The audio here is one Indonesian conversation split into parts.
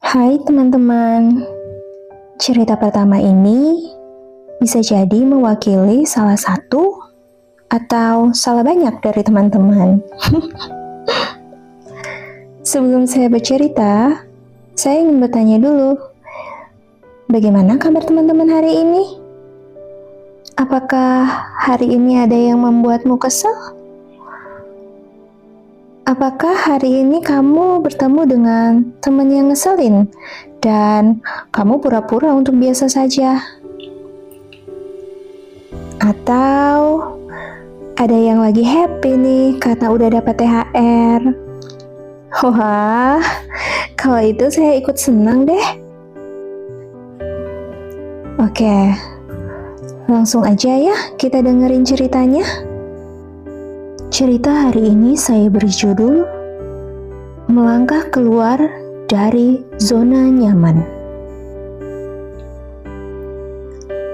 Hai teman-teman, cerita pertama ini bisa jadi mewakili salah satu atau salah banyak dari teman-teman. Sebelum saya bercerita, saya ingin bertanya dulu, bagaimana kabar teman-teman hari ini? Apakah hari ini ada yang membuatmu kesal? Apakah hari ini kamu bertemu dengan teman yang ngeselin dan kamu pura-pura untuk biasa saja? Atau ada yang lagi happy nih karena udah dapat THR? Wah, kalau itu saya ikut senang deh. Oke, langsung aja ya kita dengerin ceritanya. Cerita hari ini saya beri judul Melangkah Keluar dari Zona Nyaman.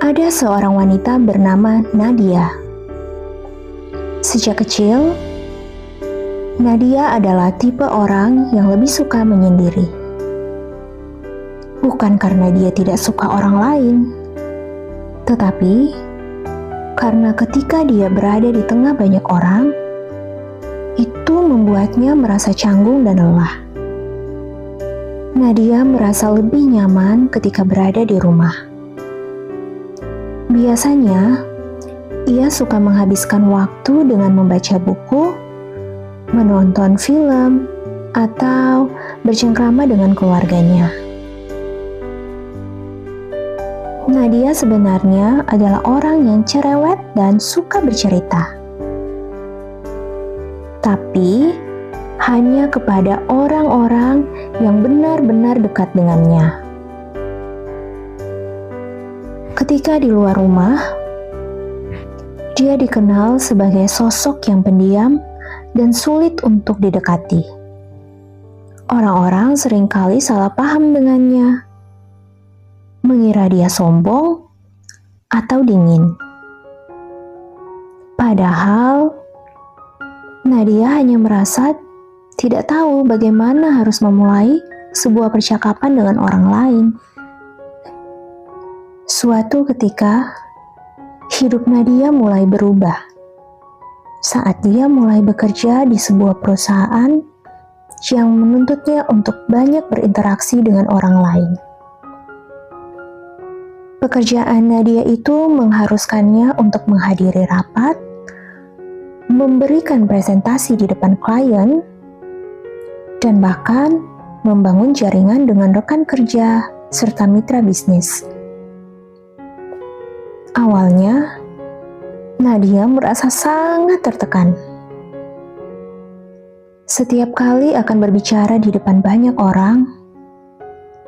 Ada seorang wanita bernama Nadia. Sejak kecil, Nadia adalah tipe orang yang lebih suka menyendiri. Bukan karena dia tidak suka orang lain, tetapi karena ketika dia berada di tengah banyak orang, itu membuatnya merasa canggung dan lelah. Nadia merasa lebih nyaman ketika berada di rumah. Biasanya, ia suka menghabiskan waktu dengan membaca buku, menonton film, atau bercengkrama dengan keluarganya. Nadia sebenarnya adalah orang yang cerewet dan suka bercerita. Tapi hanya kepada orang-orang yang benar-benar dekat dengannya. Ketika di luar rumah, dia dikenal sebagai sosok yang pendiam dan sulit untuk didekati. Orang-orang seringkali salah paham dengannya, mengira dia sombong atau dingin. Padahal Nadia hanya merasa tidak tahu bagaimana harus memulai sebuah percakapan dengan orang lain. Suatu ketika, hidup Nadia mulai berubah. Saat dia mulai bekerja di sebuah perusahaan yang menuntutnya untuk banyak berinteraksi dengan orang lain. Pekerjaan Nadia itu mengharuskannya untuk menghadiri rapat, memberikan presentasi di depan klien, dan bahkan membangun jaringan dengan rekan kerja serta mitra bisnis. Awalnya, Nadia merasa sangat tertekan. Setiap kali akan berbicara di depan banyak orang,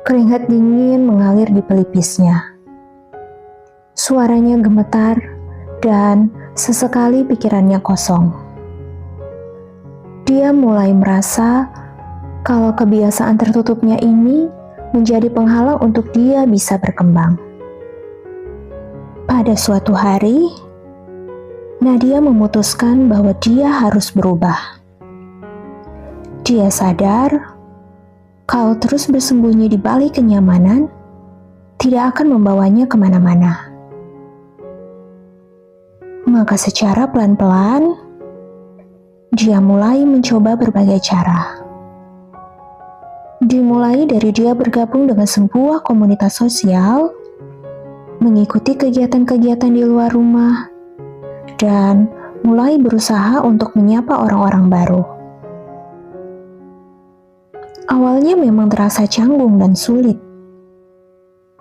keringat dingin mengalir di pelipisnya. Suaranya gemetar dan sesekali pikirannya kosong. Dia mulai merasa kalau kebiasaan tertutupnya ini menjadi penghalang untuk dia bisa berkembang. Pada suatu hari, Nadia memutuskan bahwa dia harus berubah. Dia sadar kalau terus bersembunyi di balik kenyamanan tidak akan membawanya kemana-mana. Maka secara pelan-pelan, dia mulai mencoba berbagai cara. Dimulai dari dia bergabung dengan sebuah komunitas sosial, mengikuti kegiatan-kegiatan di luar rumah, dan mulai berusaha untuk menyapa orang-orang baru. Awalnya memang terasa canggung dan sulit,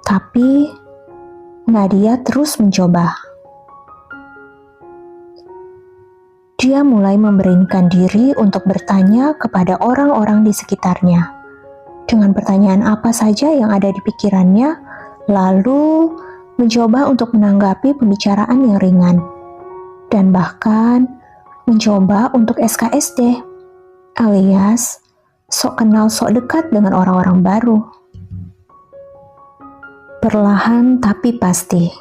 tapi Nadia terus mencoba. Dia mulai memberanikan diri untuk bertanya kepada orang-orang di sekitarnya dengan pertanyaan apa saja yang ada di pikirannya, lalu mencoba untuk menanggapi pembicaraan yang ringan, dan bahkan mencoba untuk SKSD, alias sok kenal sok dekat dengan orang-orang baru. Perlahan tapi pasti,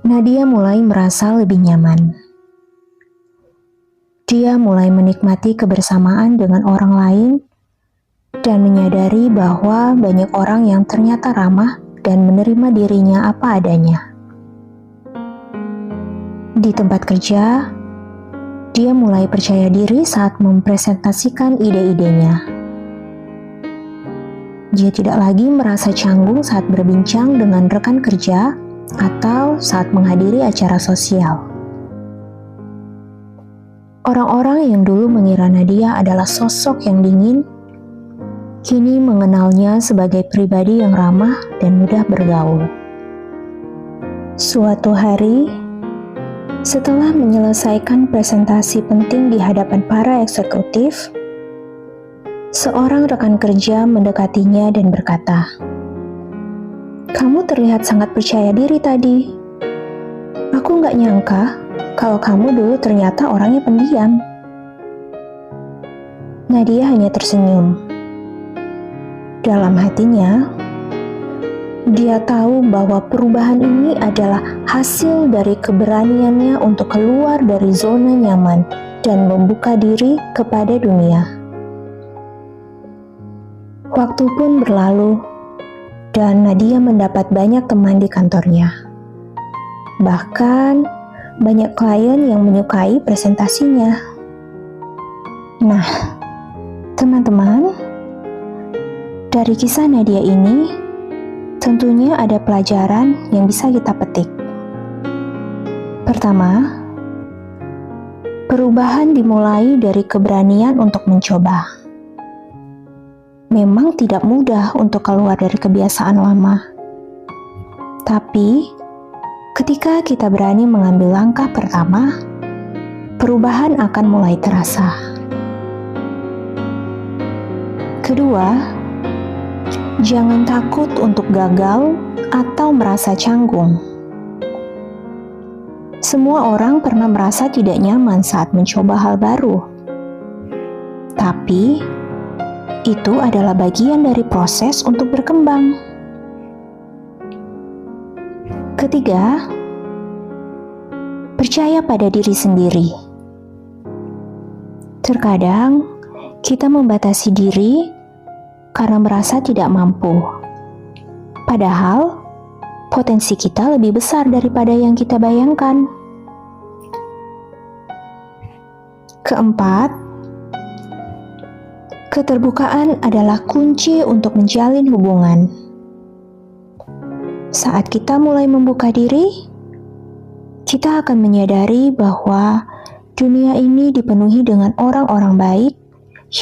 Nadia mulai merasa lebih nyaman. Dia mulai menikmati kebersamaan dengan orang lain dan menyadari bahwa banyak orang yang ternyata ramah dan menerima dirinya apa adanya. Di tempat kerja, dia mulai percaya diri saat mempresentasikan ide-idenya. Dia tidak lagi merasa canggung saat berbincang dengan rekan kerja atau saat menghadiri acara sosial. Orang-orang yang dulu mengira Nadia adalah sosok yang dingin, kini mengenalnya sebagai pribadi yang ramah dan mudah bergaul. Suatu hari, setelah menyelesaikan presentasi penting di hadapan para eksekutif, seorang rekan kerja mendekatinya dan berkata, "Kamu terlihat sangat percaya diri tadi. Aku nggak nyangka kalau kamu dulu ternyata orangnya pendiam." Nadia hanya tersenyum. Dalam hatinya, dia tahu bahwa perubahan ini adalah hasil dari keberaniannya untuk keluar dari zona nyaman dan membuka diri kepada dunia. Waktu pun berlalu, dan Nadia mendapat banyak teman di kantornya. Bahkan, banyak klien yang menyukai presentasinya. Nah, teman-teman, dari kisah Nadia ini, tentunya ada pelajaran yang bisa kita petik. Pertama, perubahan dimulai dari keberanian untuk mencoba. Memang tidak mudah untuk keluar dari kebiasaan lama. Tapi, ketika kita berani mengambil langkah pertama, perubahan akan mulai terasa. Kedua, jangan takut untuk gagal atau merasa canggung. Semua orang pernah merasa tidak nyaman saat mencoba hal baru. Tapi, itu adalah bagian dari proses untuk berkembang. Ketiga, percaya pada diri sendiri. Terkadang, kita membatasi diri karena merasa tidak mampu. Padahal, potensi kita lebih besar daripada yang kita bayangkan. Keempat, keterbukaan adalah kunci untuk menjalin hubungan. Saat kita mulai membuka diri, kita akan menyadari bahwa dunia ini dipenuhi dengan orang-orang baik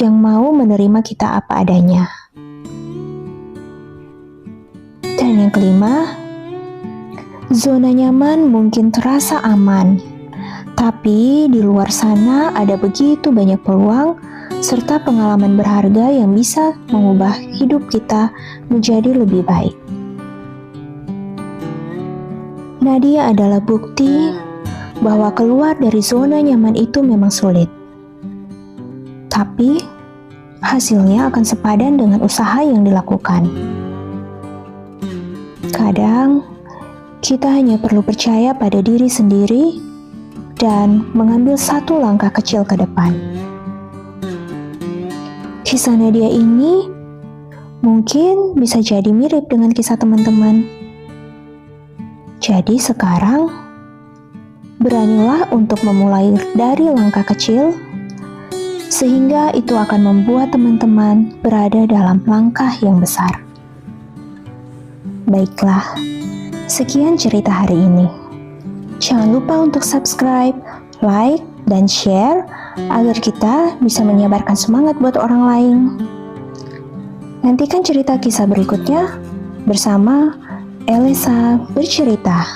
yang mau menerima kita apa adanya. Dan yang kelima, zona nyaman mungkin terasa aman, tapi di luar sana ada begitu banyak peluang serta pengalaman berharga yang bisa mengubah hidup kita menjadi lebih baik. Nadia adalah bukti bahwa keluar dari zona nyaman itu memang sulit. Tapi, hasilnya akan sepadan dengan usaha yang dilakukan. Kadang, kita hanya perlu percaya pada diri sendiri dan mengambil satu langkah kecil ke depan. Kisah Nadia ini mungkin bisa jadi mirip dengan kisah teman-teman. Jadi sekarang, beranilah untuk memulai dari langkah kecil, sehingga itu akan membuat teman-teman berada dalam langkah yang besar. Baiklah, sekian cerita hari ini. Jangan lupa untuk subscribe, like, dan share agar kita bisa menyebarkan semangat buat orang lain. Nantikan cerita kisah berikutnya bersama Elisa Bercerita.